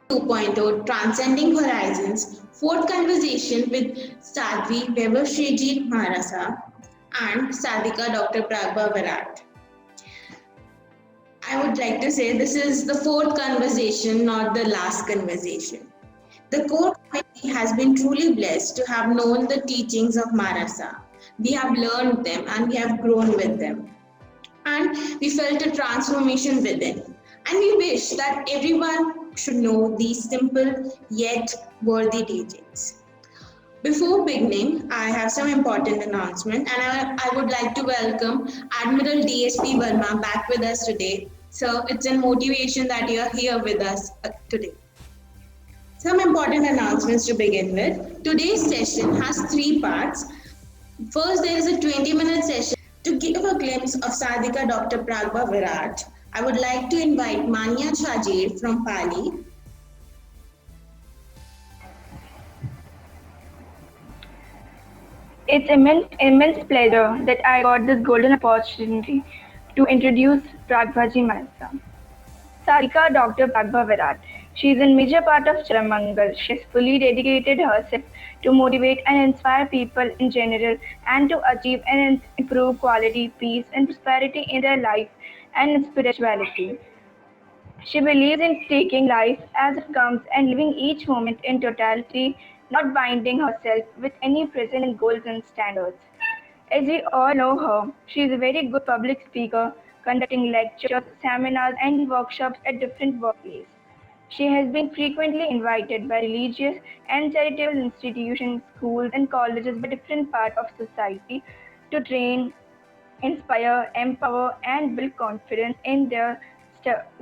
2.0 Transcending Horizons, fourth conversation with Sadhvi Weber Srijit Maharasa and Sadhika Dr. Pragba Virat. I would like to say this is the fourth conversation, not the last conversation. The core committee has been truly blessed to have known the teachings of Marasa. We have learned them and we have grown with them. And we felt a transformation within. And we wish that everyone should know these simple yet worthy teachings. Before beginning, I have some important announcement and I would like to welcome Admiral DSP Verma back with us today. So it's a motivation that you are here with us today. Some important announcements to begin with. Today's session has three parts. First, there is a 20-minute session to give a glimpse of Sadhika Dr. Pragba Virat. I would like to invite Manya Chajir from Pali. It's immense pleasure that I got this golden opportunity to introduce Pragbaji Manasa. Sarika Dr. Pragba Virat. She is a major part of Charamangal. She has fully dedicated herself to motivate and inspire people in general and to achieve and improve quality, peace, and prosperity in their life and in spirituality. She believes in taking life as it comes and living each moment in totality, not binding herself with any present goals and standards. As we all know her, she is a very good public speaker, conducting lectures, seminars, and workshops at different workplaces. She has been frequently invited by religious and charitable institutions, schools, and colleges by different parts of society to train, inspire, empower, and build confidence in their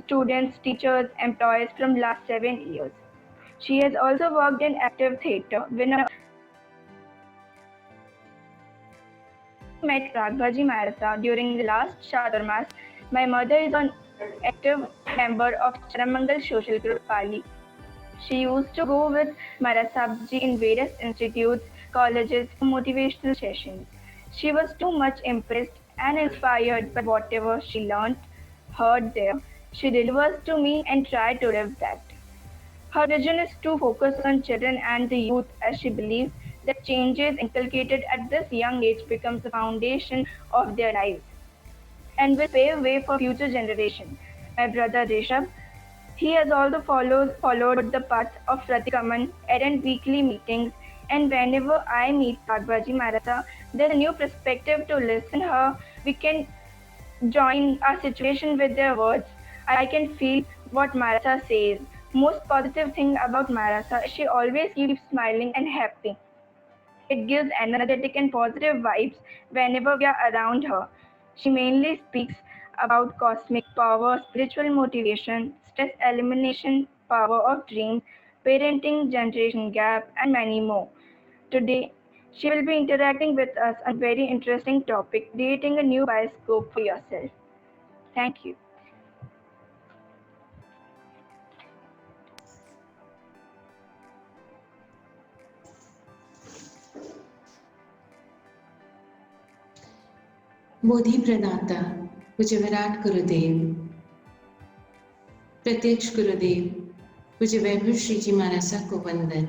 students, teachers, employees from last 7 years. She has also worked in active theatre, winner met Raghaji Marasa during the last Chaturmas. My mother is an active member of Charamangal Social Group Pali. She used to go with Marasabji in various institutes, colleges for motivational sessions. She was too much impressed and inspired by whatever she learnt, heard there. She delivers to me and try to live that. Her vision is to focus on children and the youth as she believes that changes inculcated at this young age becomes the foundation of their lives and will pave way for future generations. My brother Rishabh, he has also followed the path of Ratikaman, attend weekly meetings, and whenever I meet Pagbaji Marasa, there's a new perspective to listen her. We can join our situation with their words. I can feel what Marasa says. Most positive thing about Marasa is she always keeps smiling and happy. It gives energetic and positive vibes whenever we are around her. She mainly speaks about cosmic power, spiritual motivation, stress elimination, power of dreams, parenting, generation gap, and many more. Today, she will be interacting with us on a very interesting topic, creating a new bioscope for yourself. Thank you. बोधि प्रदाता पूज्य विराट गुरुदेव, प्रत्यक्ष गुरुदेव पूज्य वैभव श्री जी महाराजा को वंदन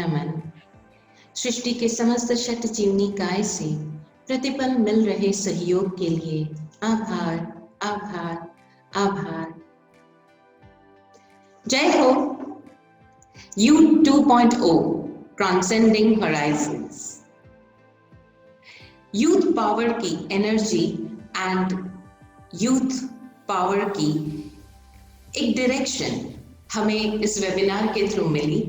नमन। सृष्टि के समस्त शत जीवनी काय से प्रतिपल मिल रहे सहयोग के लिए आभार आभार आभार। जय हो। Youth 2.0 Transcending Horizons। Youth power की एनर्जी एंड यूथ पावर की एक डायरेक्शन हमें इस वेबिनार के थ्रू मिली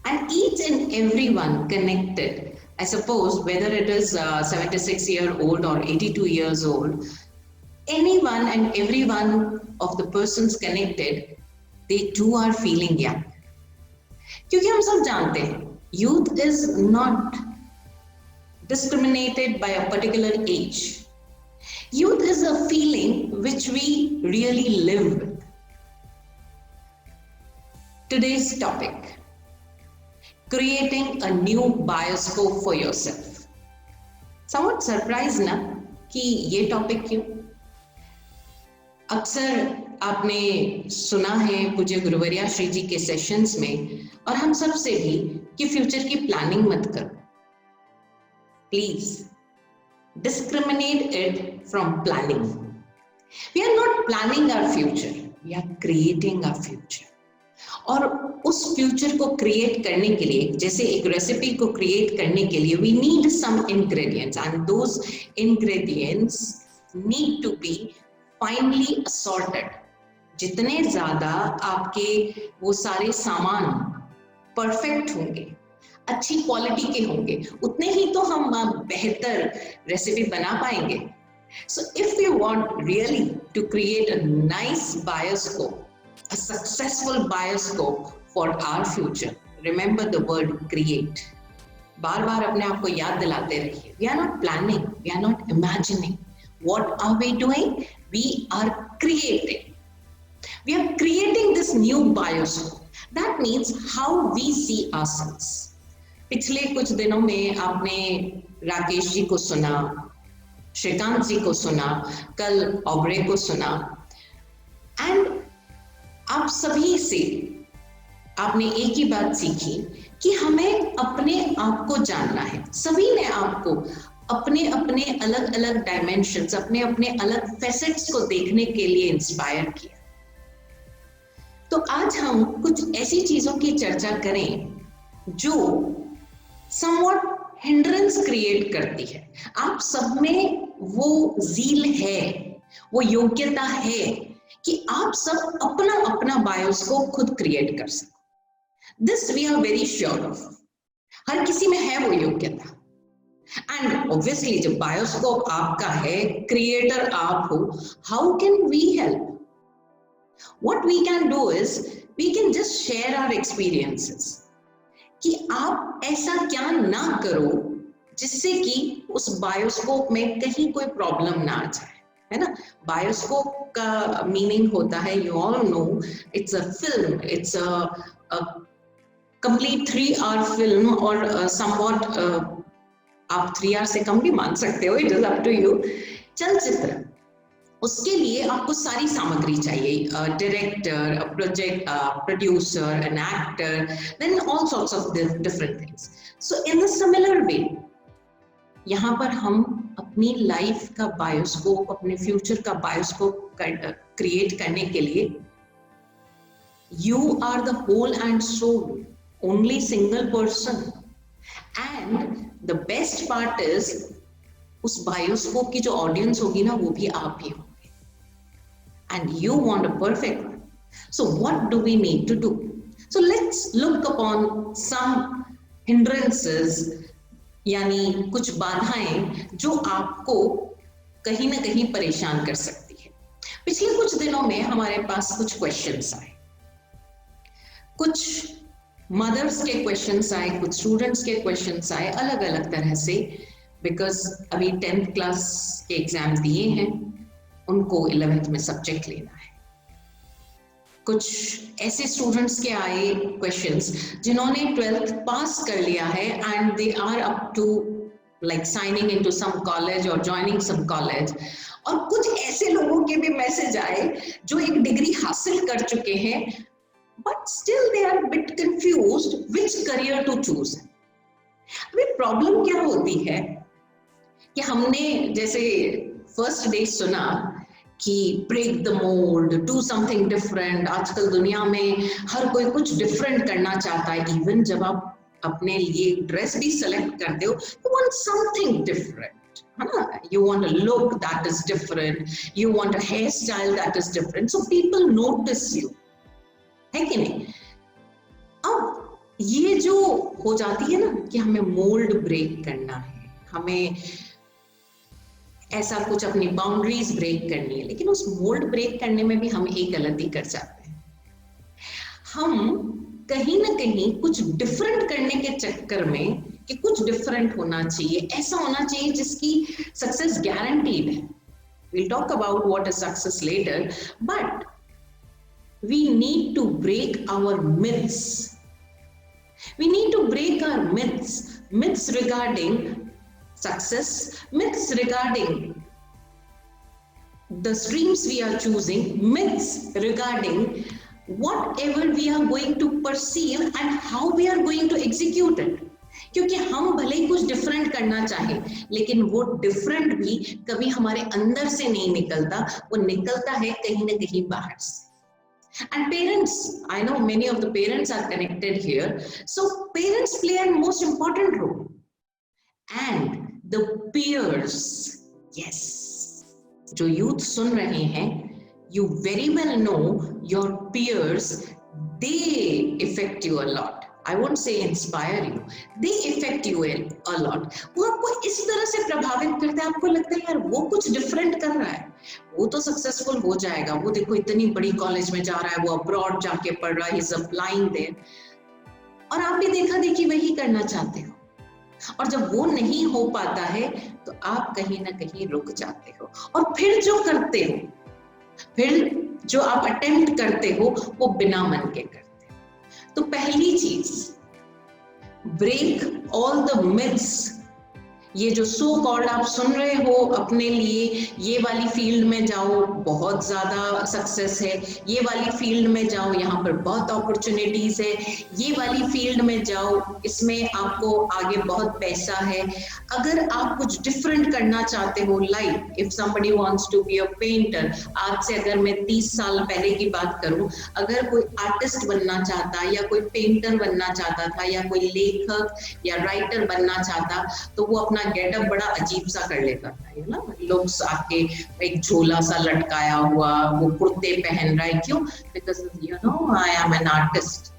and each and everyone connected. I suppose whether it is 76-year-old or 82 years old, anyone and everyone of the persons connected, they too are feeling young. क्योंकि हम सब जानते हैं youth is not discriminated by a particular age. Youth is a feeling which we really live with. Today's topic, creating a new bioscope for yourself. Somewhat surprised ना कि ये topic क्यों? अक्सर आपने सुना है पूज्य गुरुवर्या श्री जी के सेशंस में, और हम सब से भी, कि फ्यूचर की प्लानिंग मत करो। Please discriminate it from planning. We are not planning our future, we are creating our future. और उस फ्यूचर को क्रिएट करने के लिए, जैसे एक रेसिपी को क्रिएट करने के लिए, we need some ingredients, and those ingredients need to be finely assorted. जितने ज्यादा आपके वो सारे सामान परफेक्ट होंगे, अच्छी क्वालिटी के होंगे, उतने ही तो हम बेहतर रेसिपी बना पाएंगे. So if we want really to create a nice bioscope, a successful bioscope for our future, remember the word create. बार बार अपने आप को याद दिलाते रहिए. We are not planning, we are not imagining. What are we doing? We are creating. We are creating this new bioscope. That means how we see ourselves. पिछले कुछ दिनों में आपने राकेश जी को सुना, श्रीकांत जी को सुना, कल ऑब्रे को सुना, एंड आप सभी से आपने एक ही बात सीखी कि हमें अपने आप को जानना है. सभी ने आपको अपने अपने अलग अलग डायमेंशंस, अपने अपने अलग फैसेट्स को देखने के लिए इंस्पायर किया. तो आज हम कुछ ऐसी चीजों की चर्चा करें जो समवॉट हिंड्रेंस क्रिएट करती है. आप सब में वो ज़ील है, वो योग्यता है कि आप सब अपना अपना बायोस्कोप खुद क्रिएट कर सको. This we are very sure of. हर किसी में है वो योग्यता. एंड ऑब्वियसली जब बायोस्कोप आपका है, क्रिएटर आप हो, how can we help? What we can do is we can just share our experiences. कि आप ऐसा क्या ना करो जिससे कि उस बायोस्कोप में कहीं कोई प्रॉब्लम ना आ जाए, है ना. बायोस्कोप का मीनिंग होता है, you all know, it's a film, it's a complete 3 hour फिल्म, और समवॉट आप 3 hour से कम भी मान सकते हो, it is up to you. चलचित्र, उसके लिए आपको सारी सामग्री चाहिए, director, producer, an actor, then all sorts of different things. So in the similar way यहाँ पर हम अपनी लाइफ का बायोस्कोप, अपने फ्यूचर का बायोस्कोप क्रिएट करने के लिए, you are the whole and sole, only single person. And the best part is उस बायोस्कोप की जो ऑडियंस होगी ना, वो भी आप ही हो. And you want a perfect one. So what do we need to do? So let's look upon some hindrances, यानी कुछ बाधाएं जो आपको कहीं ना कहीं परेशान कर सकती है. पिछले कुछ दिनों में हमारे पास कुछ क्वेश्चंस आए, कुछ मदर्स के क्वेश्चंस आए, कुछ स्टूडेंट्स के क्वेश्चंस आए, अलग अलग तरह से, बिकॉज अभी 10th क्लास के एग्जाम दिए हैं, उनको 11th में सब्जेक्ट लेना है. कुछ ऐसे स्टूडेंट्स के आए क्वेश्चंस जिन्होंने 12th पास कर लिया है and they are up to like signing into some college और जॉइनिंग सम कॉलेज. और कुछ ऐसे लोगों के भी मैसेज आए जो एक डिग्री हासिल कर चुके हैं, but still they are bit confused which career to choose. अभी प्रॉब्लम क्या होती है कि हमने जैसे फर्स्ट डे सुना कि break the mould, do something different. आजकल दुनिया में हर कोई कुछ डिफरेंट करना चाहता है. इवन जब आप अपने लिए ड्रेस भी सेलेक्ट करते हो, यू वांट समथिंग डिफरेंट, है ना. You want a look that is different, you want a hair style that is different, so people notice you, है कि नहीं. अब ये जो हो जाती है ना कि हमें मोल्ड ब्रेक करना है, हमें ऐसा कुछ अपनी बाउंड्रीज ब्रेक करनी है, लेकिन उस मोल्ड ब्रेक करने में भी हम एक गलती कर जाते हैं. हम कहीं ना कहीं कुछ डिफरेंट करने के चक्कर में कि कुछ डिफरेंट होना चाहिए, ऐसा होना चाहिए जिसकी सक्सेस गारंटीड है. we'll talk about what is success later, but we need to break our myths. We need to break our myths regarding success, myths regarding the streams we are choosing, myths regarding whatever we are going to perceive and how we are going to execute it. क्योंकि हम भले ही कुछ different करना चाहें, लेकिन वो different भी कभी हमारे अंदर से नहीं निकलता, वो निकलता है कहीं ना कहीं बाहर से. And parents, I know many of the parents are connected here. So parents play a most important role. And the peers, yes, जो youth सुन रहे हैं, you very well know your peers, they affect you a lot. I won't say inspire you, they affect you a lot. वो आपको इस तरह से प्रभावित करते हैं, आपको लगता है यार वो कुछ डिफरेंट कर रहा है, वो तो सक्सेसफुल हो जाएगा, वो देखो इतनी बड़ी कॉलेज में जा रहा है, वो अब्रॉड जाके पढ़ रहा है, he's applying there. और आप भी देखा देखी वही करना चाहते हो, और जब वो नहीं हो पाता है तो आप कहीं ना कहीं रुक जाते हो, और फिर जो करते हो, फिर जो आप अटेम्प्ट करते हो वो बिना मन के करते हो. तो पहली चीज, ब्रेक ऑल द मिथ्स. ये जो सो कॉल्ड आप सुन रहे हो अपने लिए, ये वाली फील्ड में जाओ बहुत ज्यादा सक्सेस है, ये वाली फील्ड में जाओ यहाँ पर बहुत अपॉर्चुनिटीज है, ये वाली फील्ड में जाओ इसमें आपको आगे बहुत पैसा है. अगर आप कुछ डिफरेंट करना चाहते हो, like if somebody wants to be a painter, आज से अगर मैं 30 साल पहले की बात करूं, अगर कोई आर्टिस्ट बनना चाहता या कोई पेंटर बनना चाहता था या कोई लेखक या राइटर बनना चाहता, तो वो अपना गेटअप बड़ा अजीब सा कर लेता था, ना, लोग आके एक झोला सा लटकाया हुआ, वो कुर्ते पहन रहा है, क्यों? Because you know I am an artist.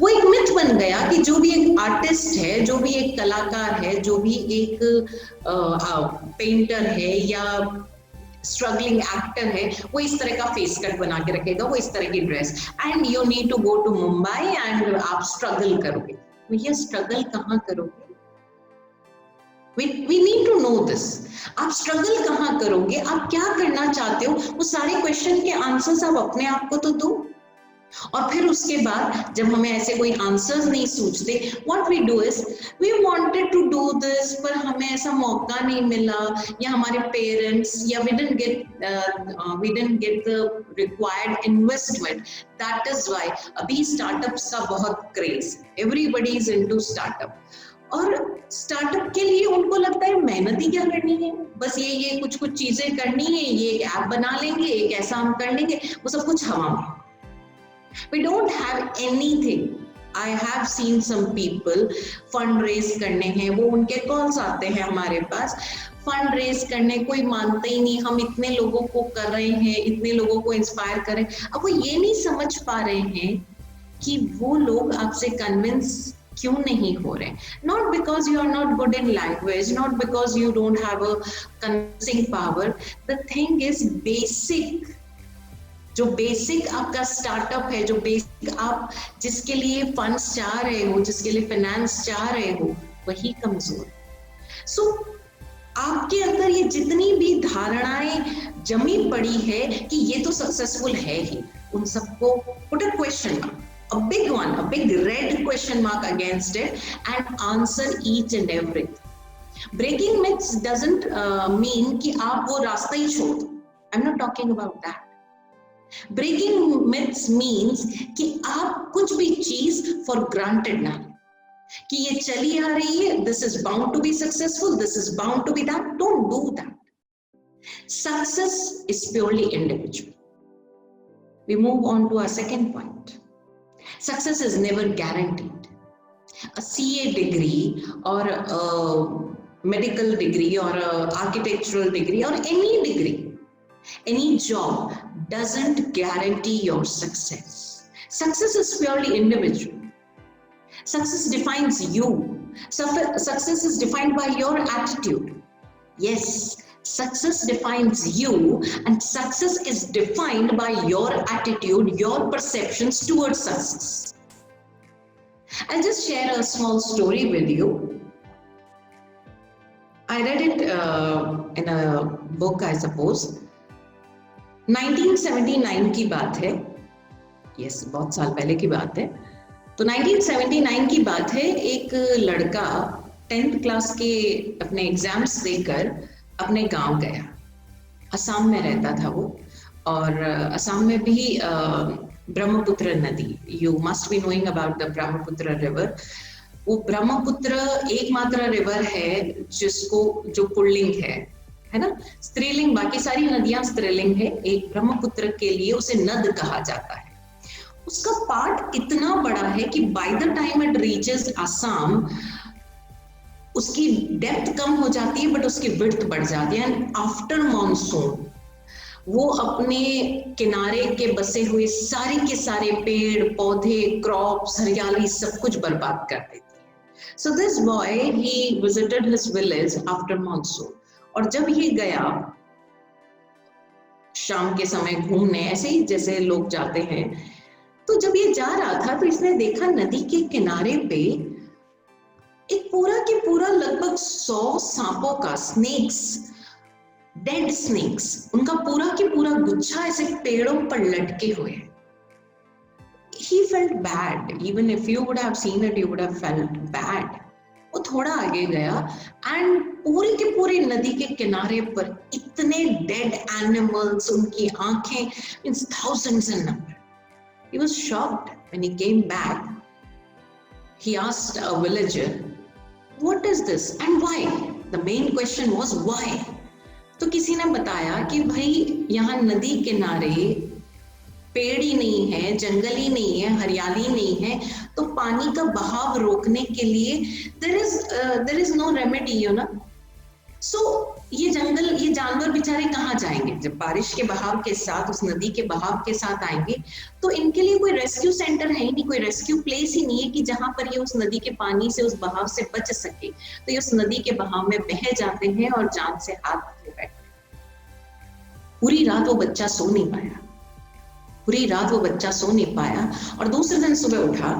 वो एक मिथ बन गया कि जो भी एक आर्टिस्ट है, जो भी एक कलाकार है, जो भी एक पेंटर है या स्ट्रगलिंग एक्टर है, वो इस तरह का फेस कट बना के रखेगा, वो इस तरह की dress, and you need to go to Mumbai and आप स्ट्रगल करोगे. भैया स्ट्रगल कहाँ करोगे? We need to know this. आप स्ट्रगल कहाँ करोगे, आप क्या करना चाहते हो, वो सारे क्वेश्चन के आंसर्स आप अपने आप को तो दो. और फिर उसके बाद जब हमें ऐसे कोई आंसर्स नहीं सूझते, what we do is we wanted to do this, पर हमें ऐसा मौका नहीं मिला, या हमारे पेरेंट्स, या we didn't get the required investment. That is why अभी स्टार्टअप्स का बहुत craze, everybody is into startup. और स्टार्टअप के लिए उनको लगता है मेहनत ही क्या करनी है, बस ये कुछ चीजें करनी है, ये एक ऐप बना लेंगे, एक ऐसा हम कर लेंगे, वो सब कुछ हवा में. We don't have anything. I have seen some people fund raise करने हैं, वो उनके कॉल्स आते हैं हमारे पास, फंड रेज करने, कोई मानता ही नहीं, हम इतने लोगों को कर रहे हैं, इतने लोगों को इंस्पायर कर रहे हैं. अब वो ये नहीं समझ पा रहे हैं कि वो लोग आपसे कन्विंस क्यों नहीं हो रहे. Not because you are not good in language, not because you don't have a convincing power. The thing is basic, जो बेसिक आपका स्टार्टअप है, जो बेसिक आप जिसके लिए फंड्स चाह रहे हो, जिसके लिए फाइनेंस चाह रहे हो, वही कमजोर. सो आपके अंदर ये जितनी भी धारणाएं जमी पड़ी है कि ये तो सक्सेसफुल है ही, उन सबको put a question mark, a big one, a big red question mark against it, and answer each and everything. Breaking myths doesn't mean कि आप वो रास्ता ही छोड़ दो. I'm not talking about that. Breaking myths means कि आप कुछ भी चीज for granted ना, कि ये चली आ रही है, this is bound to be successful, this is bound to be that. Don't do that. Success is purely individual. We move on to our second point. Success is never guaranteed. A CA degree or a medical degree or a architectural degree or any degree, any job doesn't guarantee your success. Success is purely individual. Success defines you. Success is defined by your attitude. Yes, success defines you, and success is defined by your attitude, your perceptions towards success. I'll just share a small story with you. I read it in a book, I suppose. 1979 की बात है. Yes, बहुत साल पहले की बात है. तो 1979 की बात है, एक लड़का 10th क्लास के अपने एग्जाम्स देकर अपने गांव गया. असम में रहता था वो। और असम में भी ब्रह्मपुत्र नदी, you must be knowing about the Brahmaputra river. वो ब्रह्मपुत्र एकमात्र रिवर है जिसको, जो पुल्लिंग है ना, स्त्रीलिंग, बाकी सारी नदियां स्त्रीलिंग है, एक ब्रह्मपुत्र के लिए उसे नद कहा जाता है। उसका पार्ट इतना बड़ा है कि by the time it reaches Assam, उसकी डेप्थ कम हो जाती है बट उसकी विड्थ बढ़ जाती है। एंड आफ्टर मॉनसून वो अपने किनारे के बसे हुए सारे के सारे पेड़ पौधे, क्रॉप्स, हरियाली सब कुछ बर्बाद कर देती है। So this boy he visited his village after monsoon, और जब ये गया शाम के समय घूमने, ऐसे ही जैसे लोग जाते हैं, तो जब ये जा रहा था तो इसने देखा नदी के किनारे पे एक पूरा के पूरा लगभग 100 सांपों का, स्नेक्स, डेड स्नेक्स, उनका पूरा के पूरा गुच्छा ऐसे पेड़ों पर लटके हुए। He felt bad. Even if you would have seen it, you would have felt bad. वो थोड़ा आगे गया एंड पूरे के पूरे नदी के किनारे पर इतने डेड एनिमल्स, उनकी आंखें means thousands in number. He was shocked when he came back. He asked a villager, "What is this and why?" The main question was why. तो किसी ने बताया कि भाई यहाँ नदी किनारे पेड़ ही नहीं है, जंगल ही नहीं है, हरियाली नहीं है, तो पानी का बहाव रोकने के लिए there is no remedy, you know. So ये जंगल, ये जानवर बेचारे कहाँ जाएंगे जब बारिश के बहाव के साथ, उस नदी के बहाव के साथ आएंगे? तो इनके लिए कोई रेस्क्यू सेंटर है ही नहीं, कोई रेस्क्यू प्लेस ही नहीं है कि जहां पर ये उस नदी के पानी से, उस बहाव से बच सके। तो ये उस नदी के बहाव में बह जाते हैं और जान से हाथ धो बैठते। पूरी रात वो बच्चा सो नहीं पाया, पूरी रात वो बच्चा सो नहीं पाया, और दूसरे दिन सुबह उठा,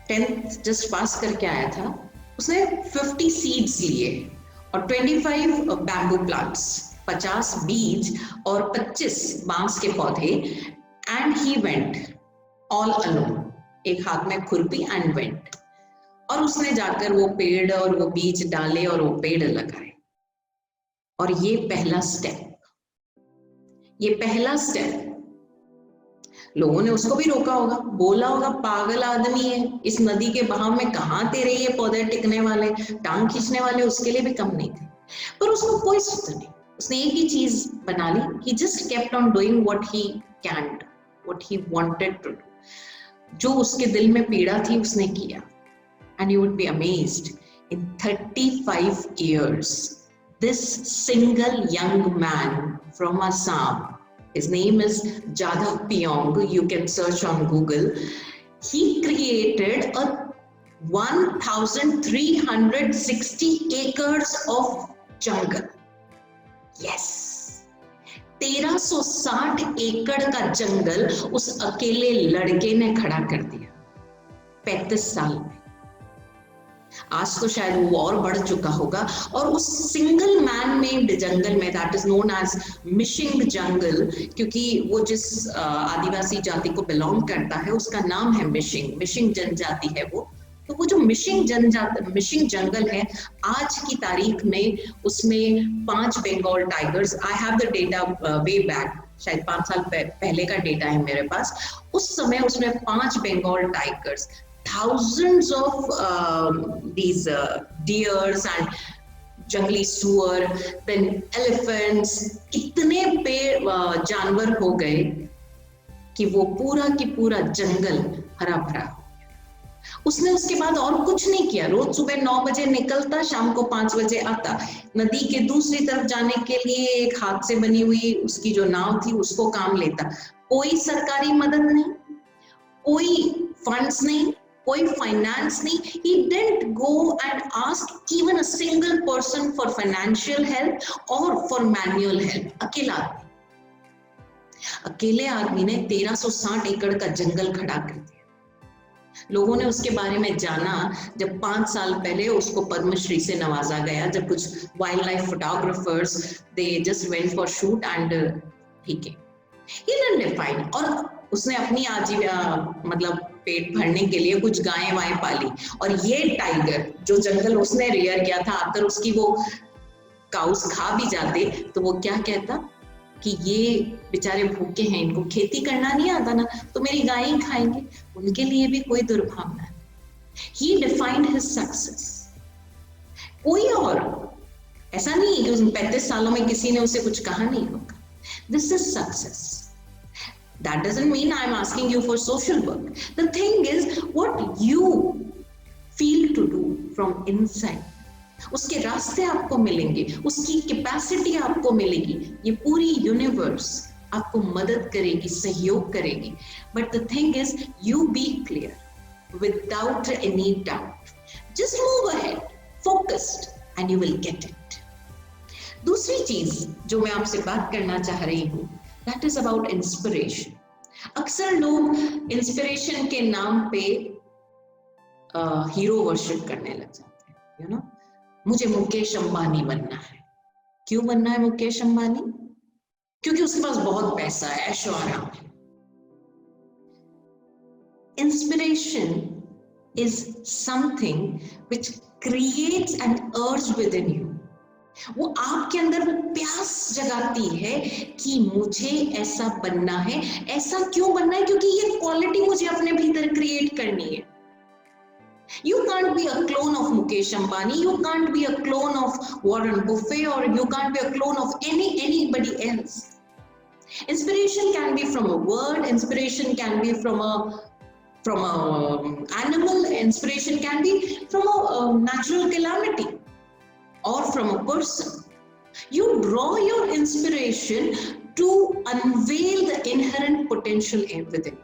10th जस्ट पास करके आया था, उसने 50 सीड्स लिए और 25 बैम्बू प्लांट्स, 50 बीज और 25 बांस के पौधे, and he went all alone, एक हाथ में खुरपी, एंड वेंट, और उसने जाकर वो पेड़ और वो बीज डाले और वो पेड़ लगाए। और ये पहला स्टेप लोगों ने उसको भी रोका होगा, बोला होगा पागल आदमी है, इस नदी के बहाव में कहां तेरे ये पौधे टिकने वाले, टांग खींचने वाले उसके लिए भी कम नहीं थे। पर उसको कोई सोचा नहीं, उसने एक ही चीज बना ली, he just kept on doing what he can do, what he wanted to do, जो उसके दिल में पीड़ा थी उसने किया। And you would be amazed, in 35 years this single young man from Assam, his name is Jadhav Pyong, you can search on Google, he created a 1360 acres of jungle. Yes, 1360 एकड़ का जंगल उस अकेले लड़के ने खड़ा कर दिया 35 साल में। आज तो शायद वो और बढ़ चुका होगा, और उस सिंगल मैन मेड जंगल में, that is known as missing jungle, क्योंकि वो जिस आदिवासी जाति को बिलोंग करता है उसका नाम है मिशिंग जनजाति है वो। तो वो जो मिशिंग जंगल है, आज की तारीख में उसमें 5 Bengal tigers, I have the data way back, शायद 5 साल पहले का डेटा है मेरे पास, उस समय उसमें 5 Bengal tigers, thousands of these deers and जंगली सुअर, then elephants, इतने जानवर हो गए कि वो पूरा की पूरा जंगल हरा भरा हो गया। उसने उसके बाद और कुछ नहीं किया, रोज सुबह 9 बजे निकलता, शाम को 5 बजे आता, नदी के दूसरी तरफ जाने के लिए एक हाथ से बनी हुई उसकी जो नाव थी उसको काम लेता। कोई सरकारी मदद नहीं, कोई फंड्स नहीं, कोई फाइनेंस नहीं। He didn't go and ask even a single person for financial help or for manual help. अकेले आदमी ने 1360 एकड़ का जंगल खड़ा कर दिया। लोगों ने उसके बारे में जाना जब 5 साल पहले उसको पद्मश्री से नवाजा गया, जब कुछ wild life photographers they just went for shoot and he came. He didn't define, और उसने अपनी मतलब पेट भरने के लिए कुछ गायें वाएं पाली, और ये टाइगर जो जंगल उसने रेयर किया था, आफ्टर उसकी वो काउस खा भी जाते तो वो क्या कहता कि ये बेचारे भूखे हैं, इनको खेती करना नहीं आता ना, तो मेरी गाय ही खाएंगे, उनके लिए भी कोई दुर्भावना नहीं। He defined his success. कोई और ऐसा नहीं है कि उन 35 सालों में किसी ने उसे कुछ कहा नहीं होगा. This is success. That doesn't mean I'm asking you for social work. The thing is what you feel to do from inside. उसके रास्ते आपको मिलेंगे, उसकी कैपेसिटी आपको मिलेगी, ये पूरी यूनिवर्स आपको मदद करेगी, सहयोग करेगी. But the thing is you be clear without any doubt. Just move ahead, focused, and you will get it. दूसरी चीज जो मैं आपसे बात करना चाह रही हूँ, that is about inspiration. अक्सर लोग इंस्पिरेशन के नाम पे हीरो वर्शिप करने लग जाते हैं. यू नो, मुझे मुकेश अंबानी बनना है. क्यों बनना है मुकेश अंबानी? क्योंकि उसके पास बहुत पैसा है, ऐशो आराम है. Inspiration is something which creates an urge within you. वो आपके अंदर वो प्यास जगाती है कि मुझे ऐसा बनना है. ऐसा क्यों बनना है? क्योंकि ये क्वालिटी मुझे अपने भीतर क्रिएट करनी है. You can't be a clone of Mukesh Ambani, you can't be a clone of Warren Buffett, or you can't be a clone of anybody else. Inspiration can be from a word, inspiration can be from a animal, inspiration can be from a natural calamity or from a person. You draw your inspiration to unveil the inherent potential within.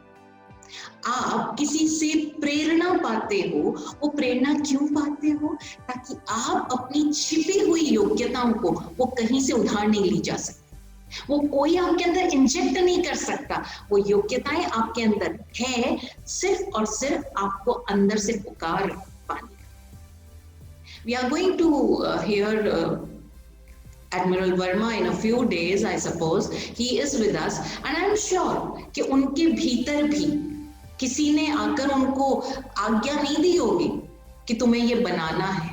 आप किसी से प्रेरणा पाते हो. वो प्रेरणा क्यों पाते हो? ताकि आप अपनी छिपी हुई योग्यताओं को वो कहीं से उधार नहीं ली जा सकती. वो कोई आपके अंदर इंजेक्ट नहीं कर सकता. वो योग्यताएं आपके अंदर है, सिर्फ और सिर्फ आपको अंदर से पुकार पानी. We are going to hear Admiral Verma in a few days, I suppose. He is with us, and I'm sure कि उनके भीतर भी किसी ने आकर उनको आज्ञा नहीं दी होगी कि तुम्हें ये बनाना है.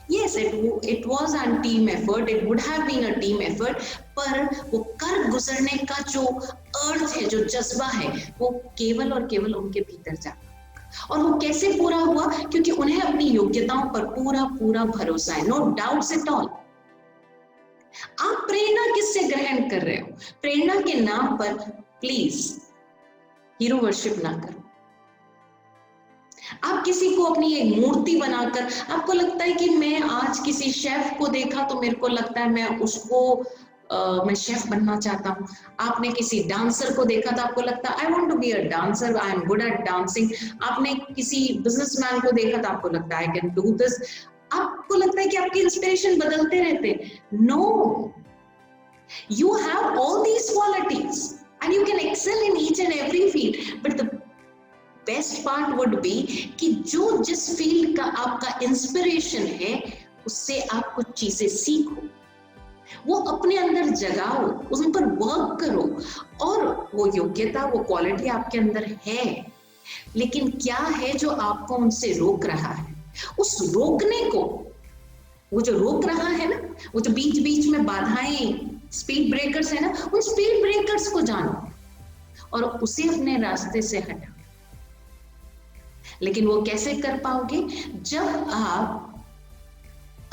Yes, it was a team effort. It would have been a team effort. पर वो कर गुजरने का जो अर्थ है, जो जज्बा है, वो केवल और केवल उनके भीतर जाता. और वो कैसे पूरा हुआ? क्योंकि उन्हें अपनी योग्यताओं पर पूरा पूरा भरोसा है. No doubts at all. आप प्रेरणा किससे ग्रहण कर रहे हो? प्रेरणा के नाम पर प्लीज हीरो वर्शिप ना करो. आप किसी को अपनी एक मूर्ति बनाकर, आपको लगता है कि मैं आज किसी शेफ को देखा तो मेरे को लगता है मैं शेफ बनना चाहता हूँ. आपने किसी डांसर को देखा तो आपको लगता है I want to be a dancer, I am good at dancing. आपने किसी बिजनेसमैन को देखा तो आपको लगता है आई कैन डू दिस. आपको लगता है कि आपकी इंस्पिरेशन बदलते रहते. No, you have all these qualities and you can excel in each and every field. But the best part would be कि जो जिस फील्ड का आपका इंस्पिरेशन है उससे आप कुछ चीजें सीखो, वो अपने अंदर जगाओ, उन पर वर्क करो. और वो योग्यता, वो क्वालिटी आपके अंदर है, लेकिन क्या है जो आपको उनसे रोक रहा है? उस रोकने को, वो जो रोक रहा है ना, वो जो बीच बीच में बाधाएं, स्पीड ब्रेकर्स है ना, उन स्पीड ब्रेकर्स को जानो और उसे अपने रास्ते से हटाओ. लेकिन वो कैसे कर पाओगे? जब आप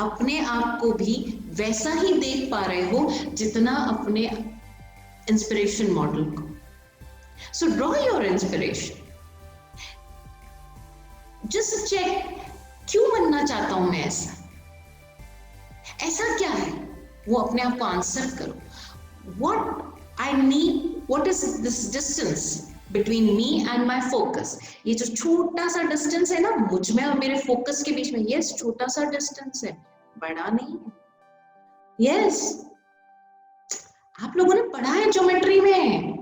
अपने आप को भी वैसा ही देख पा रहे हो जितना अपने इंस्पिरेशन मॉडल को. So draw your inspiration. Just check, क्यों बनना चाहता हूं मैं ऐसा क्या है? वो अपने आप को आंसर करो. What I need, what is this distance between me and my focus? ये जो छोटा सा डिस्टेंस है ना मुझ में और मेरे फोकस के बीच में, यस छोटा सा डिस्टेंस है, बड़ा नहीं है. यस, आप लोगों ने पढ़ा है ज्योमेट्री में,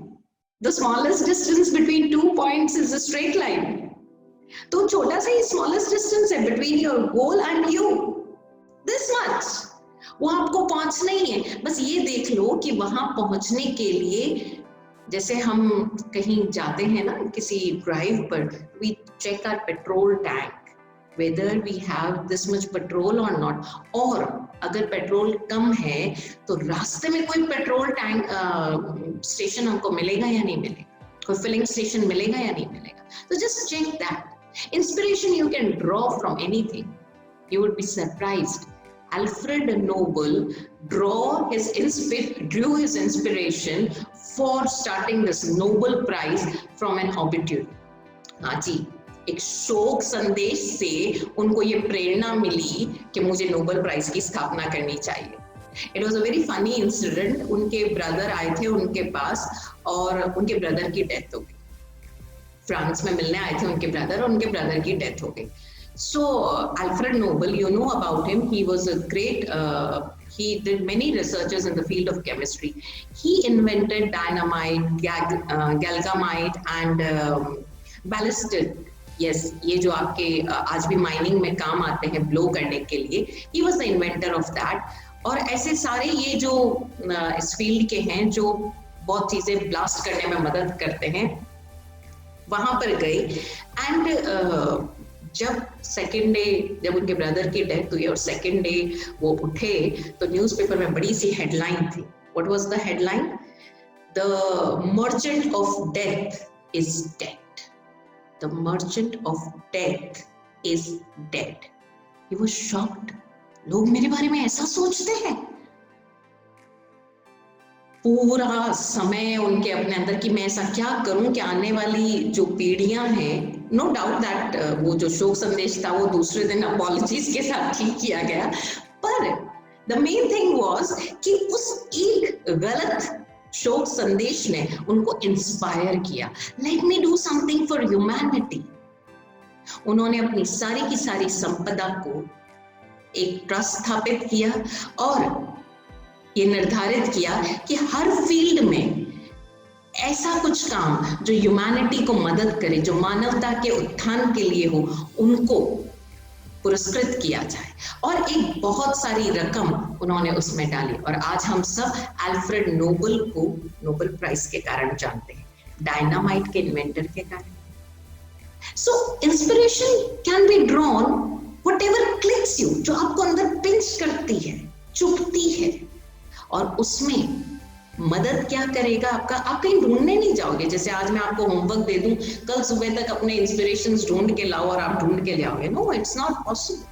the smallest distance between 2 points is a straight line. तो छोटा सा ही स्मॉलेस्ट डिस्टेंस है between your goal and you, this much. वो आपको पहुंचना ही है. बस ये देख लो कि वहां पहुंचने के लिए, जैसे हम कहीं जाते हैं ना किसी ड्राइव पर, we check our petrol tank. whether we have this much petrol or not, और अगर पेट्रोल कम है तो रास्ते में कोई पेट्रोल टैंक स्टेशन हमको मिलेगा या नहीं मिलेगा, कोई फिलिंग स्टेशन मिलेगा या नहीं मिलेगा. तो just check that. Inspiration you can draw from anything. You would be surprised. Alfred Nobel drew his inspiration for starting this Nobel Prize from an obituary. हाँ जी, एक शोक संदेश से उनको ये प्रेरणा मिली कि मुझे नोबेल प्राइज की स्थापना करनी चाहिए. It was a very funny incident. उनके ब्रदर आए थे उनके पास और उनके ब्रदर की डेथ हो गई. फ्रांस में मिलने आए थे उनके ब्रदर और उनके ब्रदर की डेथ हो गई. So Alfred Nobel, you know about him. He was a great, he did many researches in the field of chemistry. He invented dynamite, galgamite and ballistic. Yes, ये जो आपके आज भी माइनिंग में काम आते हैं ब्लो करने के लिए, he was the inventor of that. और ऐसे सारे ये जो इस फील्ड के हैं जो बहुत चीजें ब्लास्ट करने में मदद करते हैं, वहां पर गए. एंड जब सेकेंड डे जब उनके ब्रदर की डेथ हुई और सेकेंड डे वो उठे तो न्यूज़पेपर में बड़ी सी हेडलाइन थी. What was the headline? The merchant of death is dead. The merchant of death is dead. He was shocked. लोग मेरे बारे में ऐसा सोचते हैं. पूरा समय उनके अपने अंदर कि मैं ऐसा क्या करूं कि आने वाली जो पीढ़ियां हैं, नो डाउट दैट वो जो शोक संदेश था वो दूसरे दिन अपॉलॉजीज के साथ ठीक किया गया, पर द मेन थिंग वाज कि उस एक गलत शोक संदेश ने उनको इंस्पायर किया. Let me do something for humanity. उन्होंने अपनी सारी की सारी संपदा को एक ट्रस्ट स्थापित किया और ये निर्धारित किया कि हर फील्ड में ऐसा कुछ काम जो ह्यूमैनिटी को मदद करे, जो मानवता के उत्थान के लिए हो, उनको पुरस्कृत किया जाए. और एक बहुत सारी रकम उन्होंने उसमें डाली. और आज हम सब अल्फ्रेड नोबेल को नोबेल प्राइज के कारण जानते हैं, डायनामाइट के इन्वेंटर के कारण. So inspiration can be drawn whatever clicks you, जो आपको अंदर पिंच करती है, चुभती है. और उसमें मदद क्या करेगा आपका, आप कहीं ढूंढने नहीं जाओगे. जैसे आज मैं आपको होमवर्क दे दूं, कल सुबह तक अपने इंस्पिरेशंस ढूंढ के लाओ और आप ढूंढ के ले आओगे. No, it's not possible.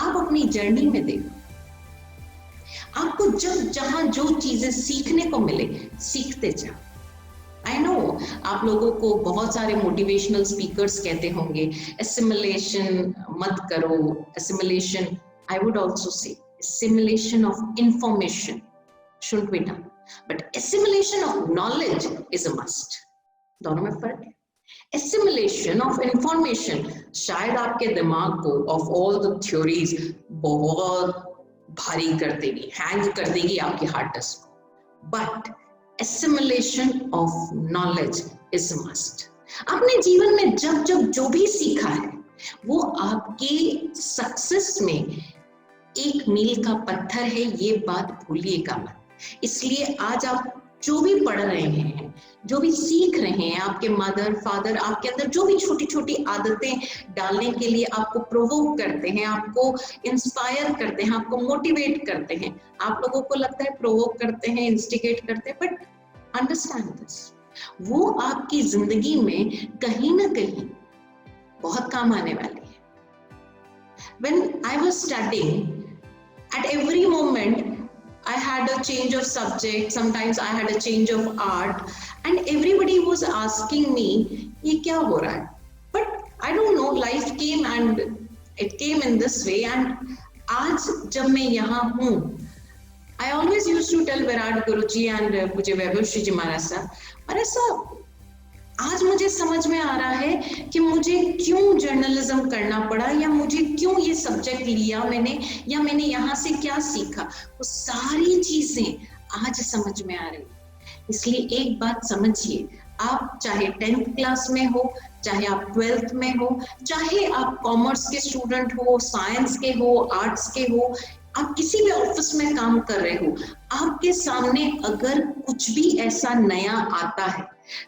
आप अपनी जर्नी में देखो, आपको जब जहां जो चीजें सीखने को मिले, सीखते जाओ. आई नो आप लोगों को बहुत सारे मोटिवेशनल स्पीकर्स कहते होंगे एसिमिलेशन मत करो. Assimilation, I would also say assimilation of information should be done, but assimilation of knowledge is a must. दोनों में फर्क है. assimilation of information शायद आपके दिमाग को of all the theories बहुत भारी कर देगी, हैंग कर देगी आपकी हार्ड डिस्क को, but assimilation of knowledge is a must. आपने जीवन में जब जब जो भी सीखा है वो आपके सक्सेस में एक मील का पत्थर है, ये बात भूलिएगा मत. इसलिए आज आप जो भी पढ़ रहे हैं, जो भी सीख रहे हैं, आपके मदर फादर आपके अंदर जो भी छोटी छोटी आदतें डालने के लिए आपको प्रोवोक करते हैं, आपको इंस्पायर करते हैं, आपको मोटिवेट करते हैं. आप लोगों को लगता है प्रोवोक करते हैं, इंस्टिगेट करते हैं, बट अंडरस्टैंड दिस, वो आपकी जिंदगी में कहीं ना कहीं बहुत काम आने वाली है. When I was studying, at every moment I had a change of subject, sometimes I had a change of art, and everybody was asking me ये क्या हो रहा है. But I don't know, life came and it came in this way. And आज जब मैं यहाँ हूँ, I always used to tell Virat Guruji and पूज्य वैभव श्री जी महाराज साहब, आज मुझे समझ में आ रहा है कि मुझे क्यों जर्नलिज्म करना पड़ा, या मुझे क्यों ये सब्जेक्ट लिया मैंने, या मैंने यहाँ से क्या सीखा. वो सारी चीजें आज समझ में आ रही. इसलिए एक बात समझिए, आप चाहे 10th क्लास में हो, चाहे आप 12th में हो, चाहे आप कॉमर्स के स्टूडेंट हो, साइंस के हो, आर्ट्स के हो, आप किसी भी ऑफिस में काम कर रहे हो, आपके सामने अगर कुछ भी ऐसा नया आता है,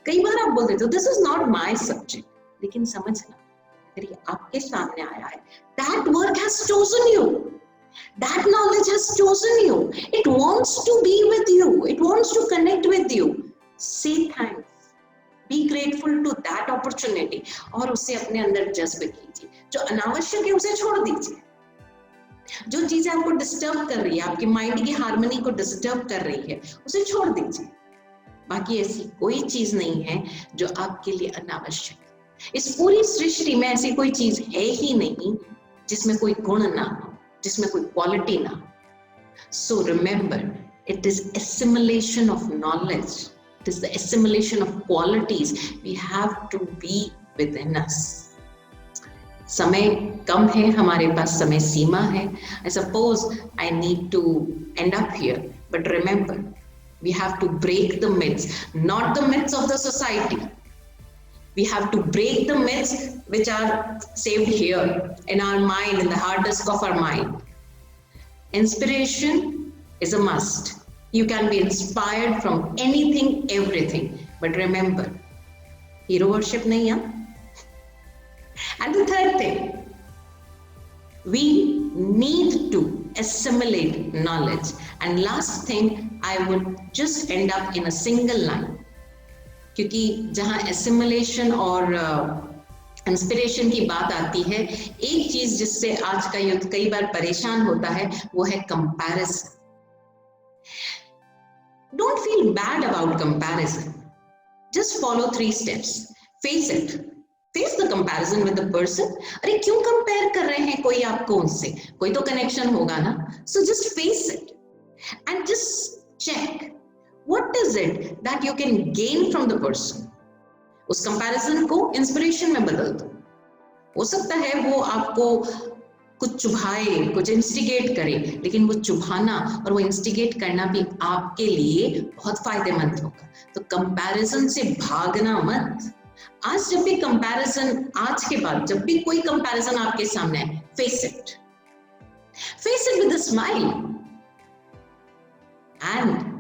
कई बार आप बोल देते हो this is not my subject, लेकिन समझना अगर ये आपके सामने आया है, that work has chosen you. That knowledge has chosen you. It wants to be with you. It wants to connect with you. Say thanks. Be grateful to that opportunity. और उसे अपने अंदर जज्ब कीजिए. जो अनावश्यक है उसे छोड़ दीजिए. जो चीजें आपको डिस्टर्ब कर रही है, आपकी माइंड की हार्मनी को डिस्टर्ब कर रही है, उसे छोड़ दीजिए. बाकी ऐसी कोई चीज नहीं है जो आपके लिए अनावश्यक. इस पूरी सृष्टि में ऐसी कोई चीज है ही नहीं जिसमें कोई गुण ना हो, जिसमें कोई क्वालिटी ना हो. So remember, it is assimilation of knowledge. It is the assimilation of qualities we have to be within us. समय कम है हमारे पास, समय सीमा है. I suppose I need to end up here, but remember, we have to break the myths, not the myths of the society. We have to break the myths which are saved here in our mind, in the hard disk of our mind. Inspiration is a must. You can be inspired from anything, everything. But remember, hero worship nahi hai. And the third thing, we need to assimilate knowledge. And last thing, I would just end up in a single line. क्योंकि जहाँ assimilation और inspiration की बात आती है, एक चीज जिससे आज का यूथ कई बार परेशान होता है वो है comparison. Don't feel bad about comparison. Just follow 3 steps. Face it. Face the comparison with the person. अरे क्यों कंपेयर कर रहे हैं कोई आपको उनसे? कोई तो कनेक्शन होगा ना. So just face it and just check what is it that you can gain from the person. उस कंपैरिजन को इंस्पिरेशन में बदल दो. हो सकता है वो आपको कुछ चुभाए, कुछ इंस्टिगेट करे, लेकिन वो चुभाना और वो इंस्टिगेट करना भी आपके लिए बहुत फायदेमंद होगा. तो कंपैरिजन से भागना मत. आज जब भी कंपैरिजन, आज के बाद जब भी कोई कंपैरिजन आपके सामने है, face it. Face it with a smile. And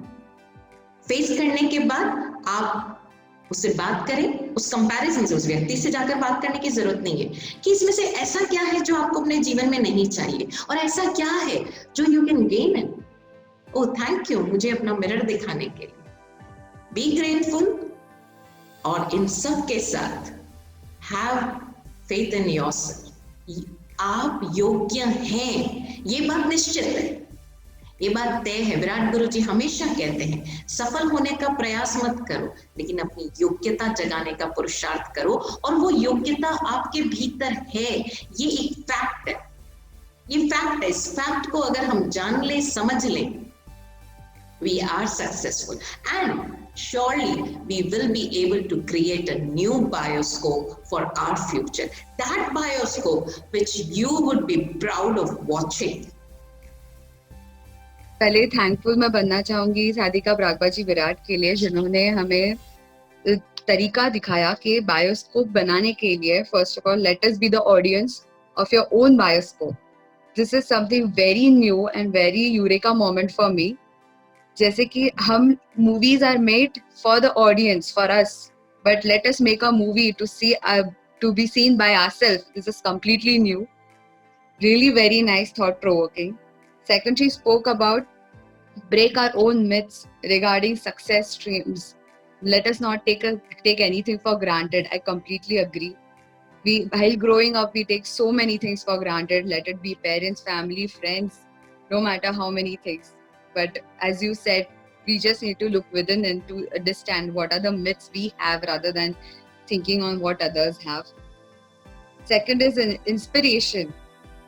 face करने के बाद आप उससे बात करें. उस कंपैरिजन से, उस व्यक्ति से जाकर बात करने की जरूरत नहीं है कि इसमें से ऐसा क्या है जो आपको अपने जीवन में नहीं चाहिए और ऐसा क्या है जो you can gain it. Oh thank you मुझे अपना मिरर दिखाने के लिए. बी ग्रेटफुल और इन सब के साथ हैव फेथ इन योरसेल्फ. आप योग्य हैं, ये बात निश्चित है, ये बात तय है. विराट गुरु जी हमेशा कहते हैं सफल होने का प्रयास मत करो, लेकिन अपनी योग्यता जगाने का पुरुषार्थ करो. और वो योग्यता आपके भीतर है, ये एक फैक्ट है. ये फैक्ट है. इस फैक्ट को अगर हम जान ले, समझ लें, we are successful and surely we will be able to create a new bioscope for our future. That bioscope which you would be proud of watching. पहले थैंकफुल मैं बनना चाहूंगी साधिका ब्रागबा जी विराट के लिए, जिन्होंने हमें तरीका दिखाया कि बायोस्कोप बनाने के लिए first of all let us be the audience of your own bioscope. This is something very new and very eureka moment for me. जैसे कि हम movies are made for the audience, for us, but let us make a movie to see, to be seen by ourselves. This is completely new. Really very nice, thought provoking. Second, she spoke about break our own myths regarding success streams. Let us not take anything for granted. I completely agree. While growing up, we take so many things for granted. Let it be parents, family, friends, no matter how many things. But as you said, we just need to look within and to understand what are the myths we have rather than thinking on what others have. Second is an inspiration.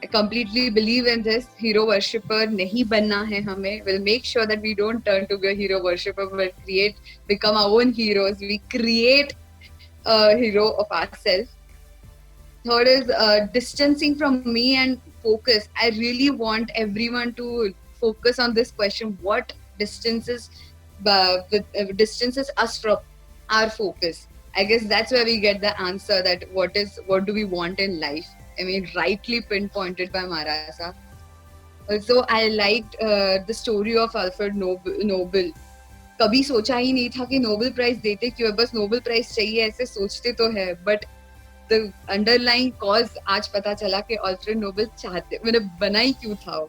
I completely believe in this. Hero worshipper nahi banna hai hame. We'll make sure that we don't turn to be a hero worshipper, but become our own heroes. We create a hero of ourselves. Third is distancing from me and focus. I really want everyone to focus on this question. What distances us from our focus? I guess that's where we get the answer that what do we want in life? I mean, rightly pinpointed by Marasa. Also, I liked the story of Alfred Nobel. कभी सोचा ही नहीं था कि Nobel prize देते क्यों, बस Nobel prize चाहिए ऐसे सोचते तो है, बट the underlying cause आज पता चला कि Alfred Nobel चाहते मतलब बना ही क्यों था.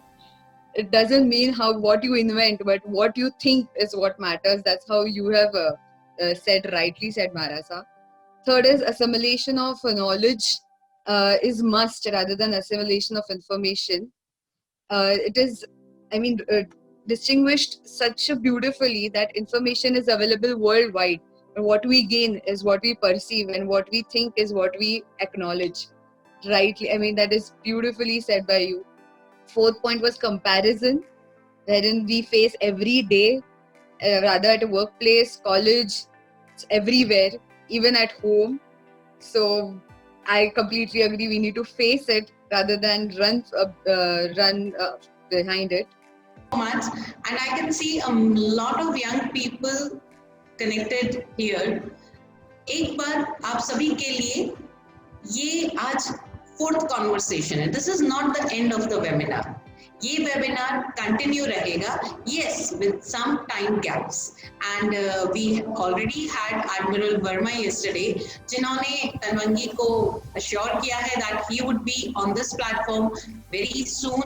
It doesn't mean what you invent, but what you think is what matters. That's how you have rightly said, Marasa. Third is assimilation of knowledge is must rather than assimilation of information. It is, distinguished such beautifully that information is available worldwide. And what we gain is what we perceive, and what we think is what we acknowledge. Rightly, that is beautifully said by you. Fourth point was comparison, wherein we face every day, rather at a workplace, college, everywhere, even at home. So I completely agree. We need to face it rather than run behind it. Much, and I can see a lot of young people connected here. एक बार आप सभी के लिए ये आज fourth conversation है. This is not the end of the webinar. ये webinar continue रहेगा, yes, with some time gaps. And we already had admiral Varma yesterday, जिन्होंने तनवंगी को अश्योर किया है that he would be on this platform very soon.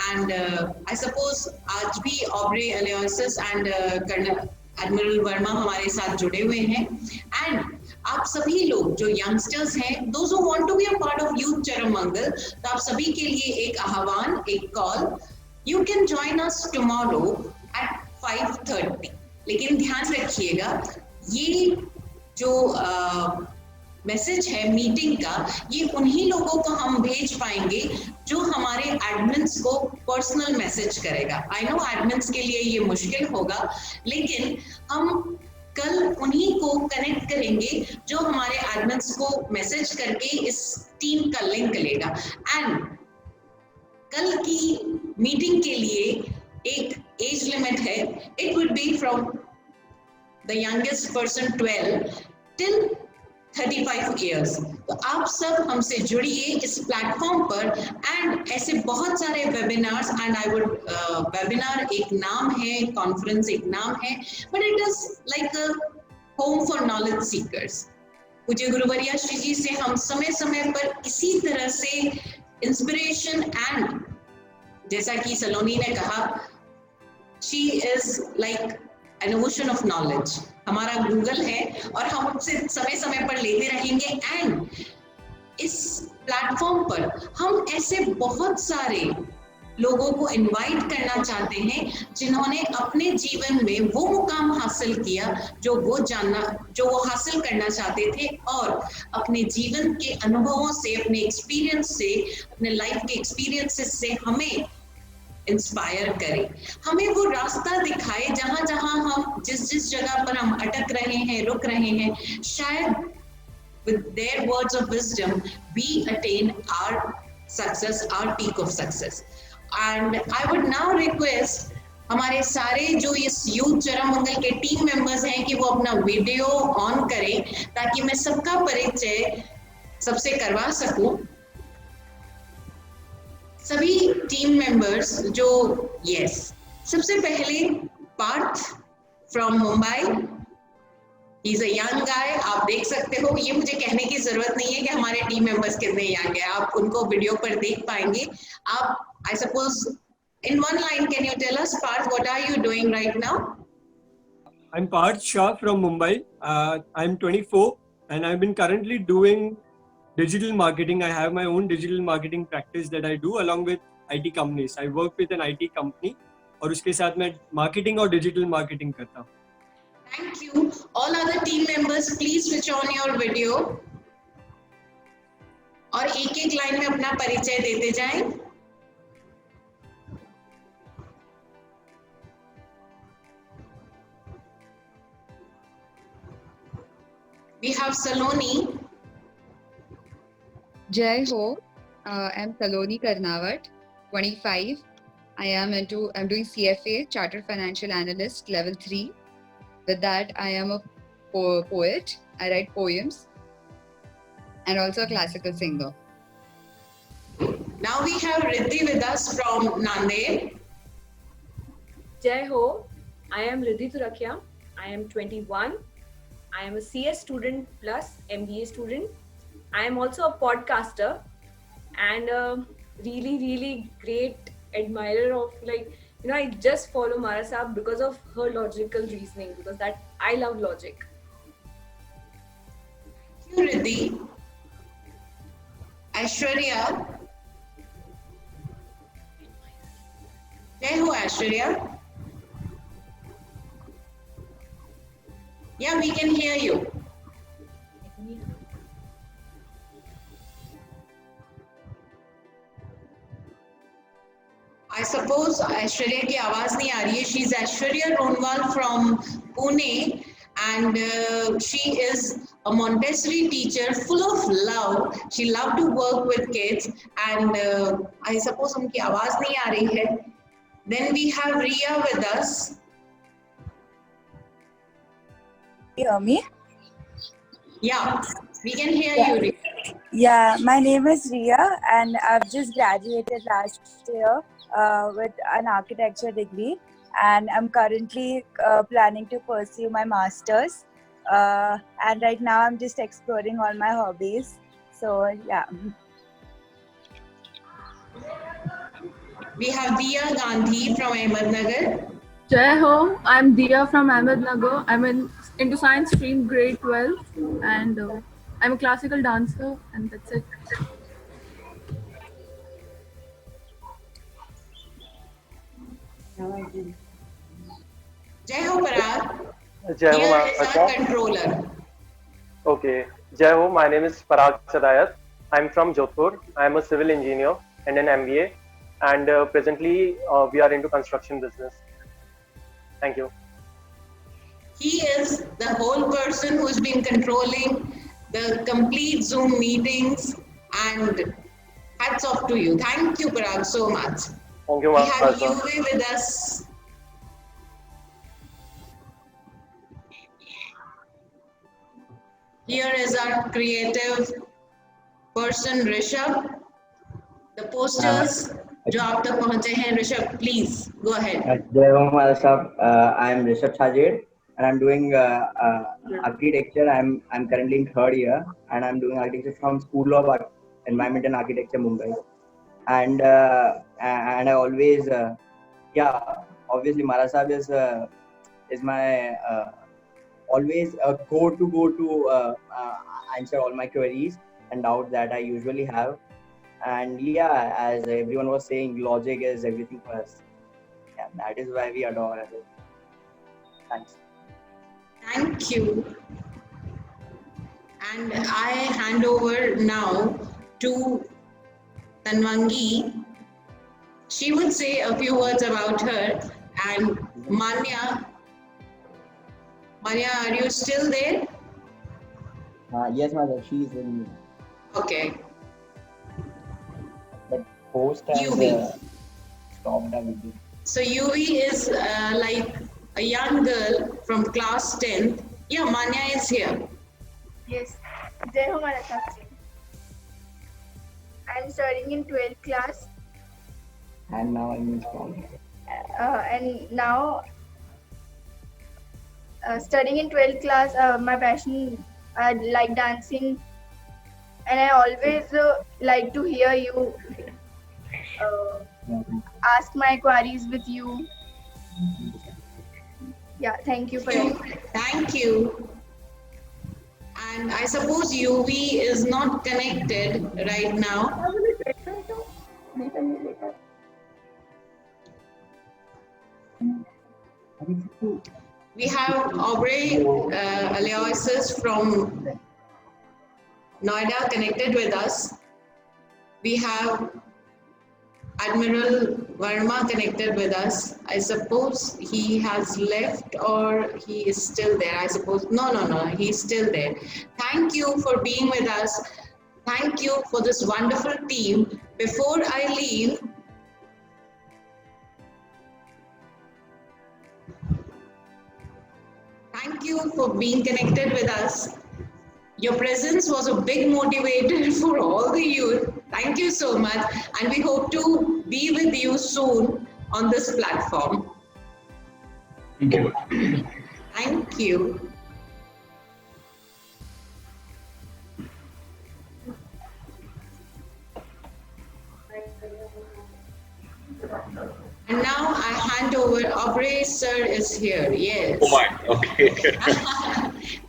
And I suppose आज भी Aubrey alliances and admiral Varma हमारे साथ जुड़े हुए हैं. एंड आप सभी लोग जो यंगस्टर्स हैं, those who want to be a part of youth चरम मंगल, तो आप सभी के लिए एक आह्वान, एक call. You can join us tomorrow at 5:30. लेकिन ध्यान रखिएगा, ये जो मैसेज है मीटिंग का, ये उन्हीं लोगों को हम भेज पाएंगे जो हमारे एडमिन्स को पर्सनल मैसेज करेगा. आई नो एडमिन्स के लिए ये मुश्किल होगा, लेकिन हम कल उन्हीं को कनेक्ट करेंगे जो हमारे एडमिन्स को मैसेज करके इस टीम का लिंक लेगा. एंड कल की मीटिंग के लिए एक एज लिमिट है. It would be from the youngest person 12 till 35 years. तो आप सब हमसे जुड़िए इस प्लेटफॉर्म पर. एंड ऐसे बहुत सारे webinars, and I would webinar एक नाम है, कॉन्फ्रेंस एक नाम है, but it is like a home for knowledge seekers. पूज्य गुरुवर्या श्री जी से हम समय समय पर इसी तरह से इंस्पिरेशन, एंड जैसा कि सलोनी ने कहा, she is like an ocean of knowledge. हमारा गूगल है और हम उससे समय समय पर लेते रहेंगे. एंड इस प्लेटफॉर्म पर हम ऐसे बहुत सारे लोगों को इनवाइट करना चाहते हैं जिन्होंने अपने जीवन में वो मुकाम हासिल किया जो वो हासिल करना चाहते थे, और अपने जीवन के अनुभवों से, अपने एक्सपीरियंस से, अपने लाइफ के एक्सपीरियंसेस से हमें इंस्पायर करे, हमें वो रास्ता दिखाए जहां जहां हम जिस जगह पर हम अटक रहे हैं, रुक रहे हैं, शायद with their words of wisdom we attain our success, our peak of success. And I would now request हमारे सारे जो इस यूथ चरम मंगल के टीम मेंबर्स हैं कि वो अपना वीडियो ऑन करें ताकि मैं सबका परिचय सबसे करवा सकूं. सभी टीम मेंबर्स जो, यस, सबसे पहले Parth from Mumbai. He is a young guy. आप देख सकते हो, ये मुझे कहने की जरूरत नहीं है कि हमारे टीम मेंबर्स कितने यंग है, आप उनको वीडियो पर देख पाएंगे. आप, I suppose, in one line, can you tell us, Parth, what are you doing right now? I'm Parth Shah from Mumbai. I'm 24 and I've been currently doing digital marketing. I have my own digital marketing practice that I do along with IT companies. I work with an IT company और उसके साथ मैं marketing और digital marketing करता हूँ. Thank you. All other team members, please switch on your video. और एक-एक line में अपना परिचय देते जाएं. We have Saloni. Jai Ho. I'm Saloni Karnawat, 25. I'm doing CFA, Chartered Financial Analyst, level 3. With that, I am a poet. I write poems and also a classical singer. Now we have Riddhi with us from Nanded. Jai Ho. I am Riddhi Turakia. I am 21. I am a CS student plus MBA student. I am also a podcaster and a really, really great admirer of, like, I just follow Mara Saab because of her logical reasoning, because that I love logic. Thank you, Riddhi. Aishwarya. Jai ho, Aishwarya. Yeah, we can hear you. I suppose Aishwarya की आवाज नहीं आ रही है. She's Aishwarya Ronwal from Pune, and she is a Montessori teacher full of love. She loved to work with kids, and I suppose उनकी आवाज नहीं आ रही है. Then we have Ria with us. Hear me? Yeah, we can hear you, Ria. Yeah, my name is Ria and I've just graduated last year with an architecture degree, and I'm currently planning to pursue my master's, and right now I'm just exploring all my hobbies. So yeah. We have Diya Gandhi from Ahmednagar. Jai Ho, I'm Diya from Ahmednagar. I'm into science stream grade 12, and I'm a classical dancer, and that's it. Jai ho, Parag. Jai Here Ho, is our Maharashtra. controller. Okay. Jai Ho, my name is Parag Sadayat. I'm from Jodhpur. I'm a civil engineer and an MBA. And presently, we are into construction business. Thank you. He is the whole person who's been controlling the complete Zoom meetings, and hats off to you. Thank you, Parag, so much. Thank you, We have Maharashtra. Yuvi with us. Here is our creative person, Rishabh. The posters, जो आप तक पहुंचे हैं, Rishabh, please go ahead. Jai Ho Maharashtra. I'm Rishabh Chajed, and I'm doing architecture. I'm currently in third year, and I'm doing architecture from School of Environment and Architecture, Mumbai. And I always, obviously Mara Saab is my always go to answer all my queries and doubts that I usually have. And yeah, as everyone was saying, logic is everything for us. Yeah, that is why we adore her. Thanks. Thank you. And I hand over now to Tanvangi. She would say a few words about her. And Manya, are you still there? Yes, mother, she is in. Okay. But host has UV. stopped our video. So UV is like a young girl from class 10th. Yeah, Manya is here. Yes. Jai Ho Mara Saab ji. I'm studying in 12th class, And now I'm in strong. and now studying in 12th class, my passion, I like dancing, and I always like to hear you ask my queries with you. Yeah, thank you for it. Thank you. And I suppose UV is not connected right now. We have Aubrey Aloysius from Noida connected with us. We have Admiral Verma connected with us. I suppose he has left or he is still there. I suppose, no, he's still there. Thank you for being with us. Thank you for this wonderful team. Before I leave, thank you for being connected with us. Your presence was a big motivator for all the youth. Thank you so much. And we hope to be with you soon on this platform. Thank you. Thank you. And now I hand over. Aubrey sir is here. Yes. Oh my, okay.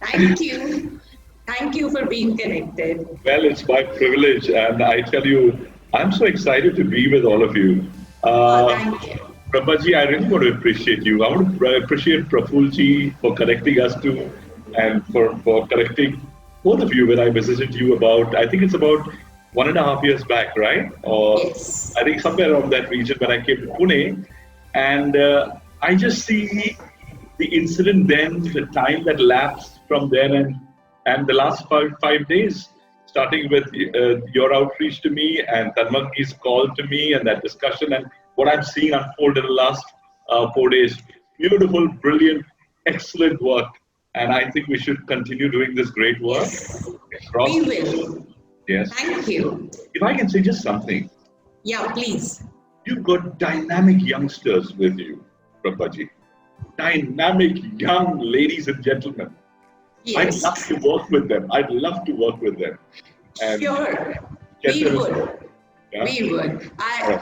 Thank you. Thank you for being connected. Well, it's my privilege, and I tell you, I'm so excited to be with all of you. Thank you. Prabhaji, I really want to appreciate you. I want to appreciate Prafulji for connecting us to, and for connecting both of you when I visited you about, I think it's about 1.5 years back, right? Or Yes. I think somewhere around that region when I came to Pune. And I just see the incident then, the time that lapsed from then and the last five days, starting with your outreach to me and Tanvangi's call to me and that discussion and what I'm seeing unfold in the last 4 days. Beautiful, brilliant, excellent work. And I think we should continue doing this great work. Yes. Across We will. Yes. Thank you. If I can say just something, Yeah, please. you've got dynamic youngsters with you, Prabhaji. Dynamic young ladies and gentlemen. I'd Yes. love to work with them. I'd love to work with them. And Sure. get We them- would. Yeah? We would. Okay.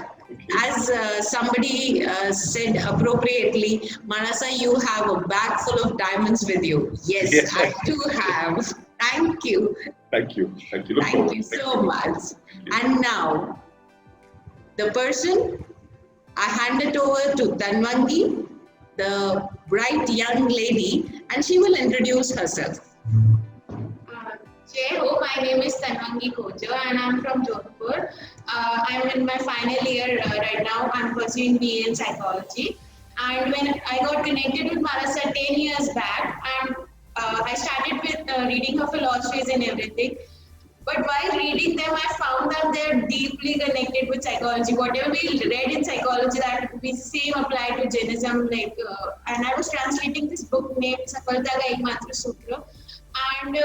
As somebody said appropriately, Manasa, you have a bag full of diamonds with you. Yes, Yes. I do have. Thank you. Thank you. Thank you. Look Thank forward. you so much. And now, the person, I hand it over to Tanvangi, the bright young lady, and she will introduce herself. Jai Ho, my name is Tanvangi Kojo and I'm from Jodhpur. I'm in my final year right now. I'm pursuing BA in psychology. And when I got connected with Marasa 10 years back, and I started with reading her philosophies and everything. But while reading them, I found that they're deeply connected with psychology. Whatever we read in psychology, that we same apply to Jainism. And I was translating this book named Safalta Ka Ekmatra Sutra, and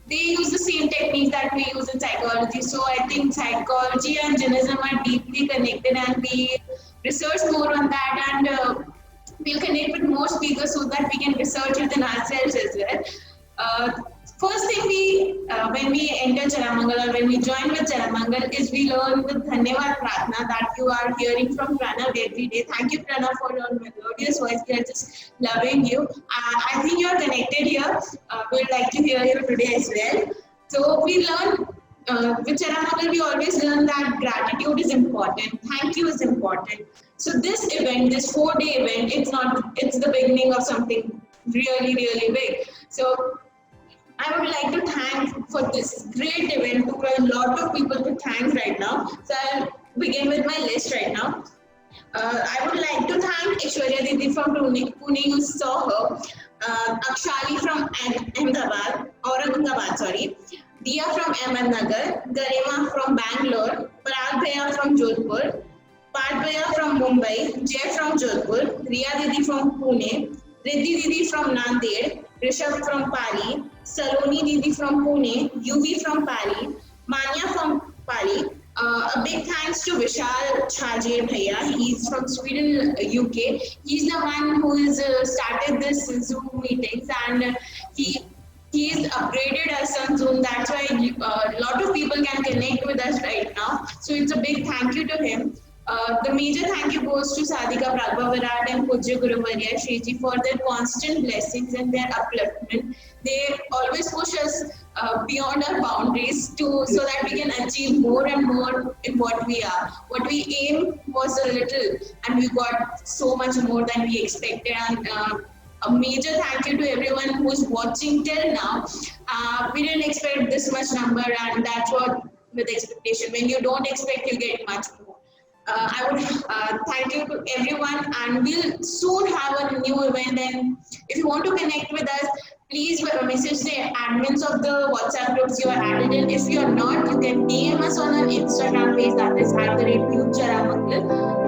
they use the same techniques that we use in psychology. So I think psychology and Jainism are deeply connected, and we research more on that, and we'll connect with more speakers so that we can research within ourselves as well. First thing when we enter Jalamangal or when we join with Jalamangal is we learn the Dhanyavad Pratna that you are hearing from Pranav every day. Thank you, Pranav, for your melodious voice. We are just loving you. I think you are connected here. We'd like to hear you today as well. So we learn with Jalamangal, we always learn that gratitude is important. Thank you is important. So this event, this 4-day event, it's the beginning of something really, really big. So I would like to thank for this great event. There are a lot of people to thank right now. So I'll begin with my list right now. I would like to thank Aishwarya Didi from Pune, you saw her. Akshali from Aurangabad, sorry. Dia from Ahmednagar. Garima from Bangalore. Parag Bhaiya from Jodhpur. Pat Bhaiya from Mumbai. Jay from Jodhpur. Riya Didi from Pune. Riddhi Didi from Nanded. Rishabh from Pali. Saloni Didi from Pune, UV from Pali, Manya from Pali. A big thanks to Vishal Chhajer Bhaiya. He's from Sweden, UK. He's the one who has started this Zoom meetings, and he's upgraded us on Zoom. That's why a lot of people can connect with us right now. So it's a big thank you to him. The major thank you goes to Sadhika Pragba Virat and Pujya Guru Varya Shriji for their constant blessings and their upliftment. They always push us beyond our boundaries so that we can achieve more and more in what we are. What we aim was a little, and we got so much more than we expected. And a major thank you to everyone who's watching till now. We didn't expect this much number, and that's what with expectation. When you don't expect, you get much more. I would thank you to everyone, and we'll soon have a new event. And if you want to connect with us, please message the admins of the WhatsApp groups you are added in. If you are not, you can DM us on our Instagram page, that is @YouthJalamangal.